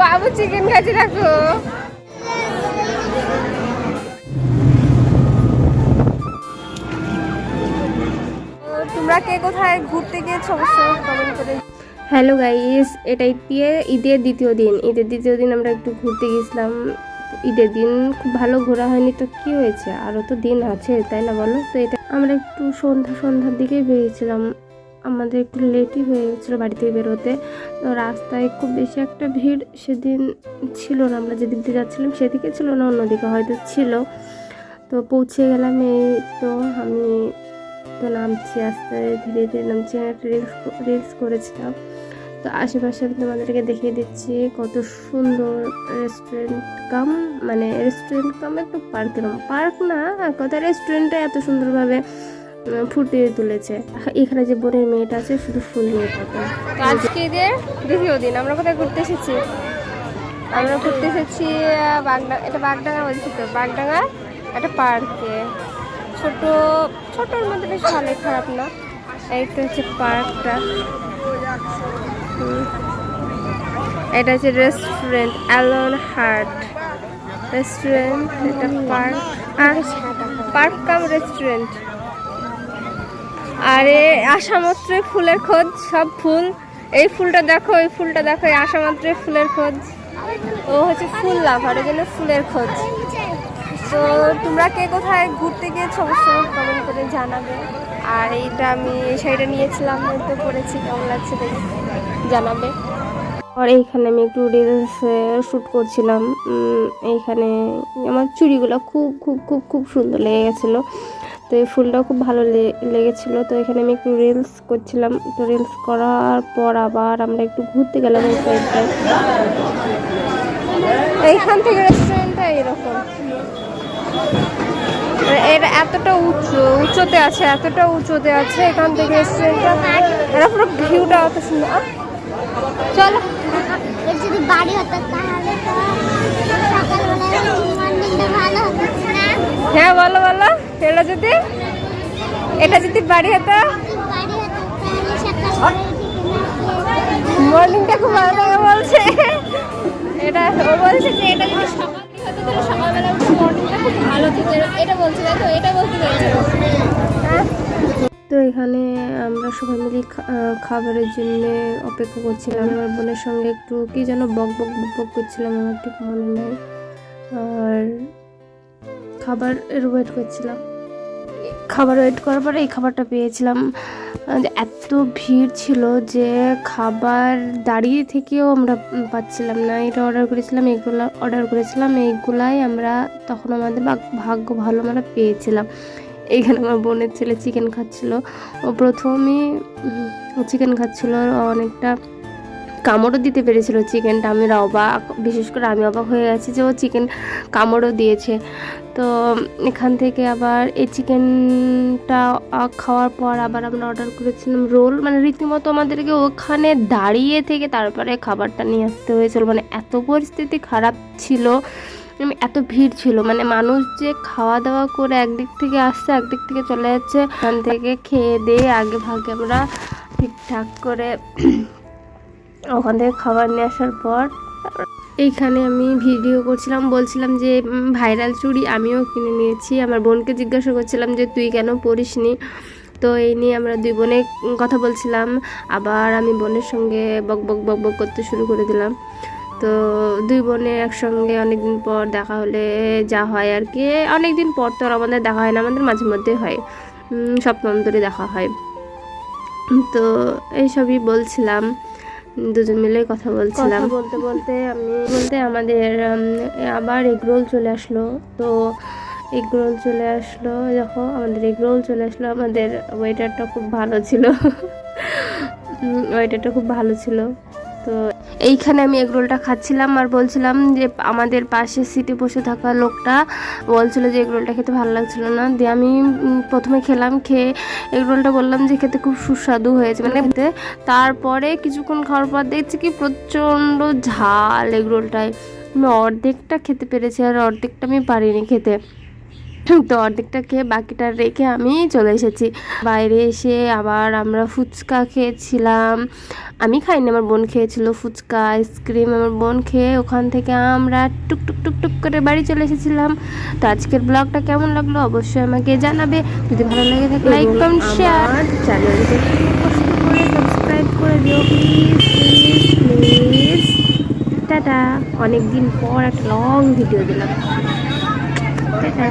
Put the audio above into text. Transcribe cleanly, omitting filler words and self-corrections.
বাবু chicken খাচ্ছি দেখো। তোমরা কে কোথায় ঘুরতে গিয়েছো অবশ্যই কমেন্ট করে। হ্যালো গাইস, এটা ঈদের দ্বিতীয় দিন আমরা একটু ঘুরতে গেছিলাম। ঈদের দিন খুব ভালো ঘোরা হয়নি তো কি হয়েছে, আরও তো দিন আছে তাই না বলো। তো এটা আমরা একটু সন্ধ্যার দিকে বেরিয়েছিলাম, আমাদের একটু লেটই হয়ে গেছিলো বাড়ি থেকে বেরোতে। তো রাস্তায় খুব বেশি একটা ভিড় সেদিন ছিল না, আমরা যেদিক দিয়ে যাচ্ছিলাম সেদিকে ছিল না, অন্যদিকে হয়তো ছিল। তো পৌঁছে গেলাম, এই তো আমি তো নামছি, আস্তে ধীরে ধীরে নামছি, একটা রিলস করেছিলাম। তো আশেপাশে তোমাদেরকে দেখিয়ে দিচ্ছি কত সুন্দর রেস্টুরেন্ট কাম একটু পার্ক না কথা, রেস্টুরেন্টটা এত সুন্দরভাবে ফুটিয়ে তুলেছে। এখানে যে বোনের মেয়েটা আছে শুধু ফুল নিয়ে থাকে। আজকে ঈদের দ্বিতীয় দিন আমরা কোথায় ঘুরতে এসেছি, বাগডাঙ্গা বলছি তো, বাগডাঙ্গা একটা পার্কে, ছোটোর মধ্যে বেশ ভালোই, খারাপ না। এইটা হচ্ছে পার্কটা, এটা হচ্ছে রেস্টুরেন্ট অ্যালোন হার্ট রেস্টুরেন্ট, এটা পার্ক কাম রেস্টুরেন্ট। আরে আসা মাত্রই ফুলের খোঁজ, সব ফুল, এই ফুলটা দেখো, এই ফুলটা দেখো, এই আসা মাত্রই ফুলের খোঁজ। ও হচ্ছে ফুল লাভার, এই জন্য ফুলের খোঁজ। তো তোমরা কে কোথায় ঘুরতে গিয়েছো অবশ্যই কমেন্ট করে জানাবে। আর এইটা আমি এই শাড়িটা নিয়েছিলাম, তো পরেছি, কেমন লাগছে দেখি জানাবে। আর এইখানে আমি একটু রিলস শ্যুট করছিলাম, এইখানে আমার চুড়িগুলো খুব খুব খুব খুব সুন্দর লেগে গেছিলো, তো এই ফুলটাও খুব ভালো লেগেছিলো। তো এখানে আমি একটু রিলস করছিলাম, তো রিলস করার পর আবার আমরা একটু ঘুরতে গেলাম এই সাইডটায়। এইখান থেকে রেস্টুরেন্টটা এরকম, এটা এতটা উঁচুতে আছে, এখান থেকে রেস্টুরেন্টটা, এটা পুরো ভিউটা অত সুন্দর। চলো, যদি বাড়ি হতো তাহলে তো সকালবেলা মর্নিংটা ভালো হতো না? হ্যাঁ বলো, এটা যদি বাড়ি হতো, বাড়ি হতো তাহলে সকালবেলা মর্নিংটা খুব ভালো লাগে বলছে। এটা ও বলছে যে এটা যদি সকালে হতো তাহলে সকালবেলা উঠে মর্নিংটা খুব ভালো হতো, এটা বলছে, তাই তো, এটা বলতে চাইছে। তো এখানে আমরা সবাই মিলে খাবারের জন্য অপেক্ষা করছিলাম। আমার বোনের সঙ্গে একটু কি যেন বক করছিলাম, আমার ঠিক মনে নেই। আর খাবারের ওয়েট করছিলাম, খাবার ওয়েট করার পরে এই খাবারটা পেয়েছিলাম। এত ভিড় ছিল যে খাবার দাঁড়িয়ে থেকেও আমরা পাচ্ছিলাম না। এটা অর্ডার করেছিলাম, এইগুলাই আমরা তখন আমাদের ভাগ্য ভালো আমরা পেয়েছিলাম। এইখানে আমার বোনের ছেলে চিকেন খাচ্ছিল, ও প্রথমেই চিকেন খাচ্ছিল, অনেকটা কামড়ও দিতে পেরেছিল চিকেনটা। বিশেষ করে আমি অবাক হয়ে গেছি যে ও চিকেন কামড়ও দিয়েছে। তো এখান থেকে আবার এই চিকেনটা খাওয়ার পর আবার আমরা অর্ডার করেছিলাম রোল, রীতিমতো আমাদেরকে ওখানে দাঁড়িয়ে থেকে তারপরে খাবারটা নিয়ে আসতে হয়েছিল, এত পরিস্থিতি খারাপ ছিল, এত ভিড় ছিল, মানুষ যে খাওয়া দাওয়া করে একদিক থেকে আসছে একদিক থেকে চলে যাচ্ছে। ওখান থেকে খেয়ে দিয়ে আগে ভাগে আমরা ঠিকঠাক করে ওখান থেকে খাবার নিয়ে আসার পর এইখানে আমি ভিডিও করছিলাম, বলছিলাম যে ভাইরাল চুড়ি আমিও কিনে নিয়েছি। আমার বোনকে জিজ্ঞাসা করছিলাম যে তুই কেন পরিসনি। তো এই নিয়ে আমরা দুই বোনে কথা বলছিলাম, আবার আমি বোনের সঙ্গে বক বক করতে শুরু করে দিলাম। তো দুই বোনের একসঙ্গে অনেকদিন পর দেখা হলে যা হয় আর কি, অনেকদিন পর তো আর আমাদের দেখা হয় না, আমাদের মাঝে মধ্যে হয়, সপ্তাহান্তরে দেখা হয়। তো এইসবই বলছিলাম, দুজন মিলে কথা বলছিলাম, বলতে আমাদের আবার এগরোল চলে আসলো। তো এগরোল চলে আসলো, যখন আমাদের এগরোল চলে আসলো, আমাদের ওয়েটারটা খুব ভালো ছিল। তো এইখানে আমি এগরোলটা খাচ্ছিলাম আর বলছিলাম যে আমাদের পাশে সিটে বসে থাকা লোকটা বলছিল যে এগরোলটা খেতে ভালো লাগছিল না। দিয়ে আমি প্রথমে খেলাম, খেয়ে এগরোলটা বললাম যে খেতে খুব সুস্বাদু হয়েছে, খেতে। তারপরে কিছুক্ষণ খাওয়ার পর দেখছি কি প্রচণ্ড ঝাল এগরোলটায়। আমি অর্ধেকটা খেতে পেরেছি আর অর্ধেকটা আমি পারিনি খেতে। তো অর্ধেকটা খেয়ে বাকিটা রেখে আমি চলে এসেছি। বাইরে এসে আবার আমরা ফুচকা খেয়েছিলাম। আমি খাইনি, আমার বোন খেয়েছিল ফুচকা আইসক্রিম। আমার বোন খেয়ে ওখান থেকে আমরা টুক টুক টুক টুক করে বাড়ি চলে এসেছিলাম। তো আজকের ব্লগটা কেমন লাগলো অবশ্যই আমাকে জানাবে। যদি ভালো লাগে থাকে লাইক কমেন্ট শেয়ার, চ্যানেলকে কষ্ট করে সাবস্ক্রাইব করে দিও প্লিজ প্লিজ প্লিজ। টাটা। অনেকদিন পর একটা লং ভিডিও দিলাম। টাটা।